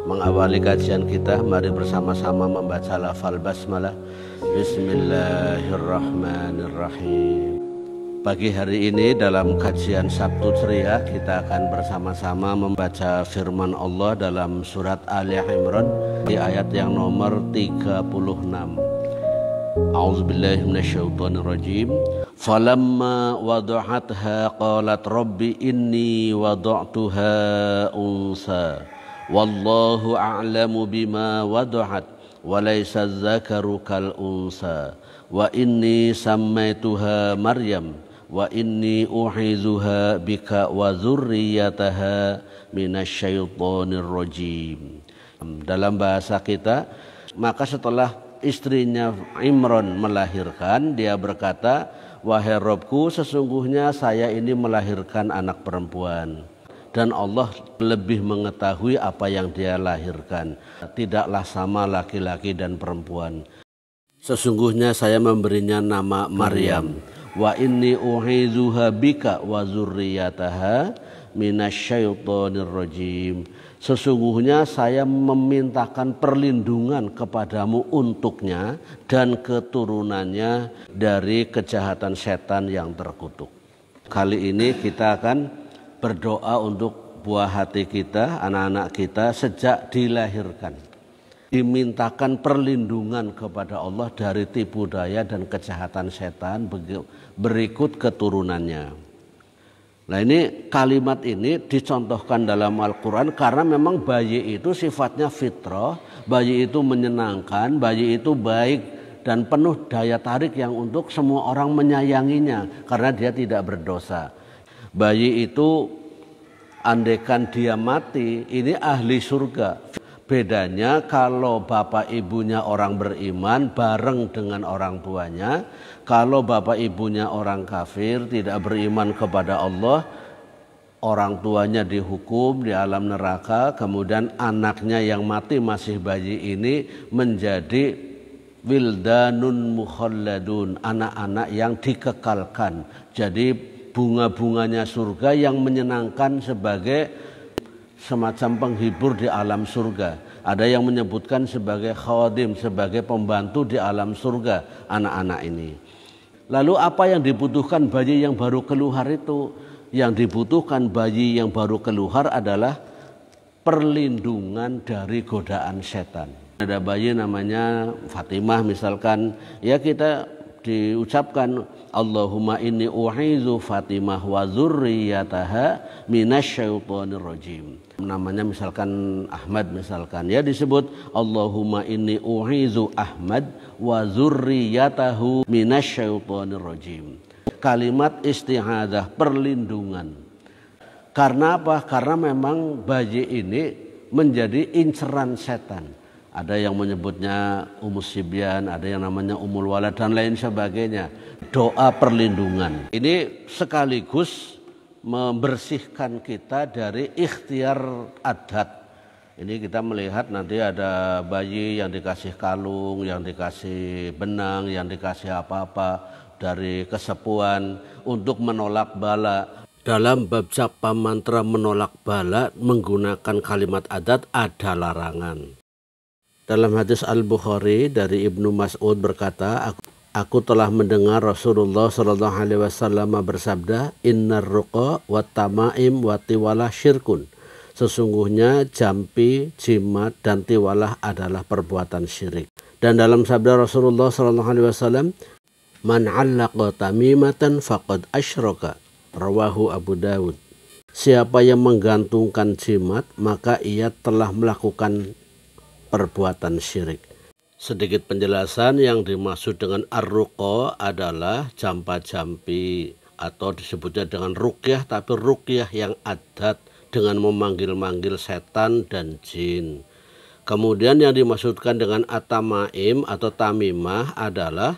Mengawali kajian kita, mari bersama-sama membaca lafal basmalah. Bismillahirrahmanirrahim. Pagi hari ini dalam kajian Sabtu Ceria kita akan bersama-sama membaca firman Allah dalam surat Ali Imran di ayat yang nomor 36. A'udzubillahi minasyaitonirrajim. Falamma wada'atha qalat rabbi inni wada'tuha unsa wallahu a'lamu bima wada'at walaysa dzakaru kal unsa wa inni sammaituha Maryam wa inni u'izuha bika wa dzurriyyataha minasyaitonir rajim. Dalam bahasa kita, maka setelah istrinya Imran melahirkan, dia berkata, wahai Robku, sesungguhnya saya ini melahirkan anak perempuan dan Allah lebih mengetahui apa yang dia lahirkan. Tidaklah sama laki-laki dan perempuan. Sesungguhnya saya memberinya nama Maryam. Wa inni u'izuha bika wa dzurriyyataha minasyaitonir rajim. Sesungguhnya saya memintakan perlindungan kepadamu untuknya dan keturunannya dari kejahatan setan yang terkutuk. Kali ini kita akan berdoa untuk buah hati kita, anak-anak kita sejak dilahirkan. Dimintakan perlindungan kepada Allah dari tipu daya dan kejahatan setan berikut keturunannya. Nah, ini kalimat ini dicontohkan dalam Al-Quran karena memang bayi itu sifatnya fitrah, bayi itu menyenangkan, bayi itu baik dan penuh daya tarik yang untuk semua orang menyayanginya karena dia tidak berdosa. Bayi itu andaikan dia mati, ini ahli surga. Bedanya kalau bapak ibunya orang beriman bareng dengan orang tuanya. Kalau bapak ibunya orang kafir tidak beriman kepada Allah, orang tuanya dihukum di alam neraka. Kemudian anaknya yang mati masih bayi ini menjadi wildanun mukhalladun, anak-anak yang dikekalkan. Jadi bunga-bunganya surga yang menyenangkan sebagai semacam penghibur di alam surga. Ada yang menyebutkan sebagai khawadim, sebagai pembantu di alam surga anak-anak ini. Lalu apa yang dibutuhkan bayi yang baru keluar itu? Yang dibutuhkan bayi yang baru keluar adalah perlindungan dari godaan setan. Ada bayi namanya Fatimah misalkan, ya kita diucapkan Allahumma inni u'izu Fatimah wa dzurriyyataha minasyaitonir rajim. Namanya misalkan Ahmad misalkan, ya disebut Allahumma inni u'izu Ahmad wa dzurriyyatahu minasyaitonir rajim. Kalimat isti'adzah, perlindungan. Karena apa? Karena memang bayi ini menjadi inceran setan. Ada yang menyebutnya Ummus Sibyan, ada yang namanya Ummul Walad dan lain sebagainya. Doa perlindungan. Ini sekaligus membersihkan kita dari ikhtiar adat. Ini kita melihat nanti ada bayi yang dikasih kalung, yang dikasih benang, yang dikasih apa-apa dari kesepuan untuk menolak bala. Dalam bab japa mantra menolak bala menggunakan kalimat adat ada larangan. Dalam hadis Al-Bukhari dari Ibnu Mas'ud berkata, aku telah mendengar Rasulullah SAW bersabda, Innar ruqa wa tamaim wa tiwalah syirkun. Sesungguhnya jampi, jimat, dan tiwalah adalah perbuatan syirik. Dan dalam sabda Rasulullah SAW, Man 'allaqa tamimatan faqad asyraka. Rawahu Abu Dawud. Siapa yang menggantungkan jimat, maka ia telah melakukan perbuatan syirik. Sedikit penjelasan, yang dimaksud dengan ar-ruqa adalah jampa-jampi atau disebutnya dengan ruqyah, tapi ruqyah yang adat dengan memanggil-manggil setan dan jin. Kemudian yang dimaksudkan dengan at-tamaim atau tamimah adalah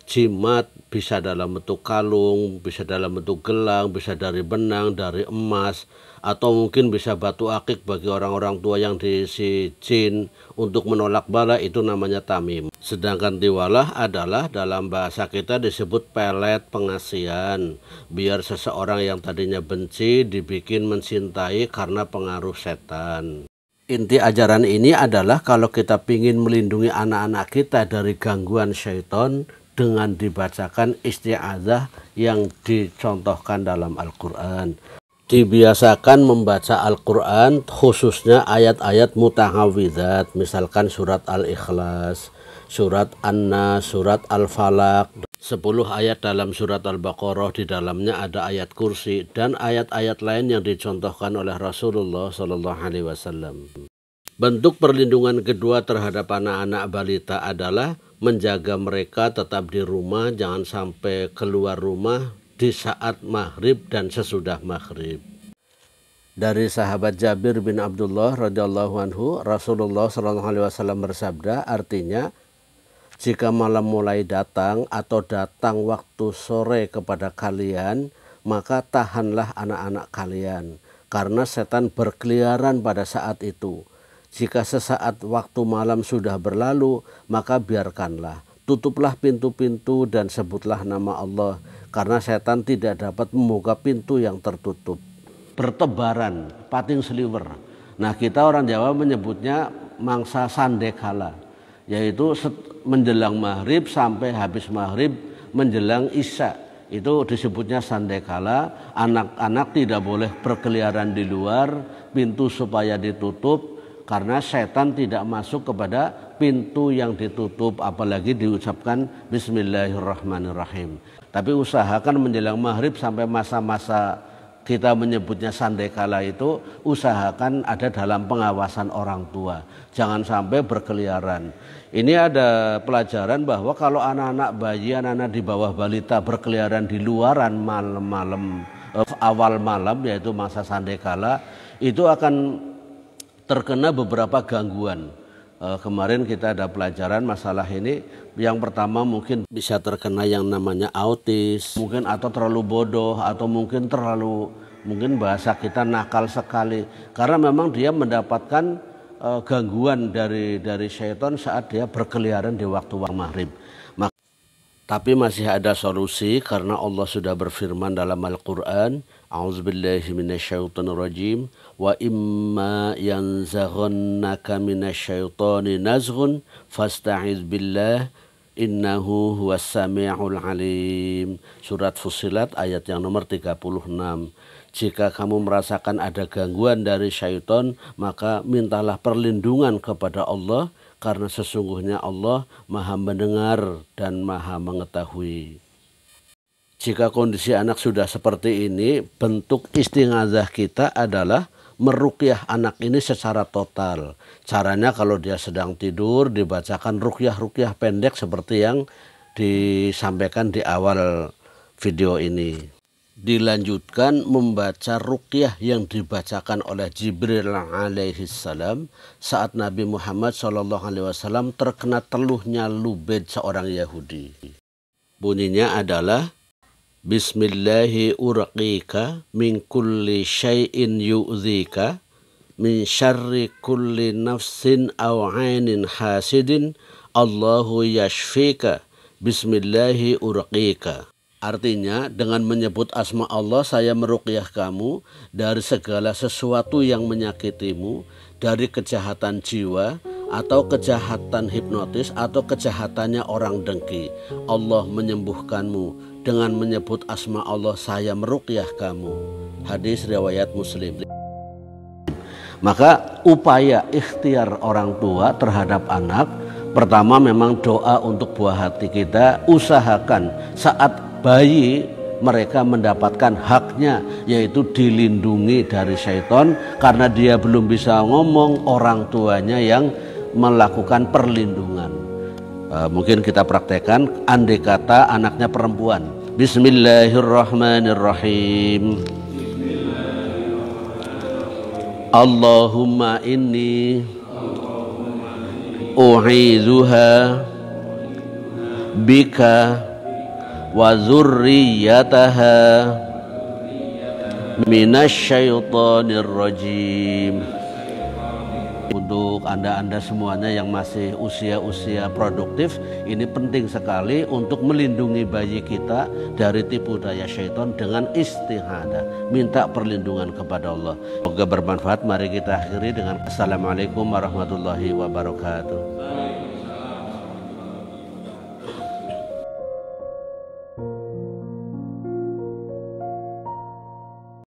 jimat, bisa dalam bentuk kalung, bisa dalam bentuk gelang, bisa dari benang, dari emas, atau mungkin bisa batu akik bagi orang-orang tua yang diisi jin untuk menolak bala, itu namanya tamim. Sedangkan tiwalah adalah dalam bahasa kita disebut pelet pengasihan, biar seseorang yang tadinya benci dibikin mencintai karena pengaruh setan. Inti ajaran ini adalah kalau kita ingin melindungi anak-anak kita dari gangguan syaitan dengan dibacakan isti'adzah yang dicontohkan dalam Al-Quran. Dibiasakan membaca Al-Quran khususnya ayat-ayat muta'awwidzat, misalkan surat Al-Ikhlas, surat An-Nas, surat Al-Falaq. 10 ayat dalam surat Al-Baqarah, di dalamnya ada ayat kursi dan ayat-ayat lain yang dicontohkan oleh Rasulullah SAW. Bentuk perlindungan kedua terhadap anak-anak balita adalah menjaga mereka tetap di rumah, jangan sampai keluar rumah di saat maghrib dan sesudah maghrib. Dari sahabat Jabir bin Abdullah radhiyallahu anhu, Rasulullah SAW bersabda, artinya jika malam mulai datang atau datang waktu sore kepada kalian, maka tahanlah anak-anak kalian, karena setan berkeliaran pada saat itu. Jika sesaat waktu malam sudah berlalu, maka biarkanlah. Tutuplah pintu-pintu dan sebutlah nama Allah, karena setan tidak dapat membuka pintu yang tertutup. Bertebaran, pating seliwer. Nah, kita orang Jawa menyebutnya mangsa sandekala, yaitu menjelang maghrib sampai habis maghrib menjelang isya. Itu disebutnya sandekala. Anak-anak tidak boleh berkeliaran di luar, pintu supaya ditutup, karena setan tidak masuk kepada pintu yang ditutup, apalagi diucapkan Bismillahirrahmanirrahim. Tapi usahakan menjelang maghrib sampai masa-masa kita menyebutnya sandekala itu, usahakan ada dalam pengawasan orang tua, jangan sampai berkeliaran. Ini ada pelajaran bahwa kalau anak-anak bayi, anak-anak di bawah balita berkeliaran di luaran malam-malam, awal malam, yaitu masa sandekala, itu akan terkena beberapa gangguan. Kemarin kita ada pelajaran masalah ini. Yang pertama mungkin bisa terkena yang namanya autis, mungkin atau terlalu bodoh, atau mungkin bahasa kita nakal sekali, karena memang dia mendapatkan gangguan dari syaitan saat dia berkeliaran di waktu maghrib. Tapi masih ada solusi, karena Allah sudah berfirman dalam Al-Quran, A'udzubillahi minasyaitonirrajim, wa imma yanzaghannaka minasyaitoni nazghun fasta'iz billah innahu huwas sami'ul alim. Surat Fussilat ayat yang nomor 36. Jika kamu merasakan ada gangguan dari syaitan, maka mintalah perlindungan kepada Allah, karena sesungguhnya Allah maha mendengar dan maha mengetahui. Jika kondisi anak sudah seperti ini, bentuk istighazah kita adalah meruqyah anak ini secara total. Caranya kalau dia sedang tidur, dibacakan ruqyah pendek seperti yang disampaikan di awal video ini. Dilanjutkan membaca ruqyah yang dibacakan oleh Jibril alaihi salam saat Nabi Muhammad SAW terkena teluhnya Lubaid, seorang Yahudi. Bunyinya adalah Bismillahi urqika min kulli syai'in yu'dzika min syarri kulli nafsin aw 'ainin hasidin Allahu yashfika Bismillahi urqika. Artinya, dengan menyebut asma Allah, saya meruqyah kamu dari segala sesuatu yang menyakitimu, dari kejahatan jiwa, atau kejahatan hipnotis, atau kejahatannya orang dengki. Allah menyembuhkanmu. Dengan menyebut asma Allah, saya meruqyah kamu. Hadis riwayat Muslim. Maka upaya ikhtiar orang tua terhadap anak, pertama memang doa untuk buah hati kita. Usahakan saat bayi mereka mendapatkan haknya, yaitu dilindungi dari syaitan, karena dia belum bisa ngomong, orang tuanya yang melakukan perlindungan. Mungkin kita praktekkan, andai kata anaknya perempuan, Bismillahirrahmanirrahim. Allahumma inni u'idzuha bika wa dzurriyyataha minasyaitonir rajim. Untuk Anda semuanya yang masih usia-usia produktif, ini penting sekali untuk melindungi bayi kita dari tipu daya syaitan dengan istihadah, minta perlindungan kepada Allah. Semoga bermanfaat. Mari kita akhiri dengan Assalamualaikum warahmatullahi wabarakatuh.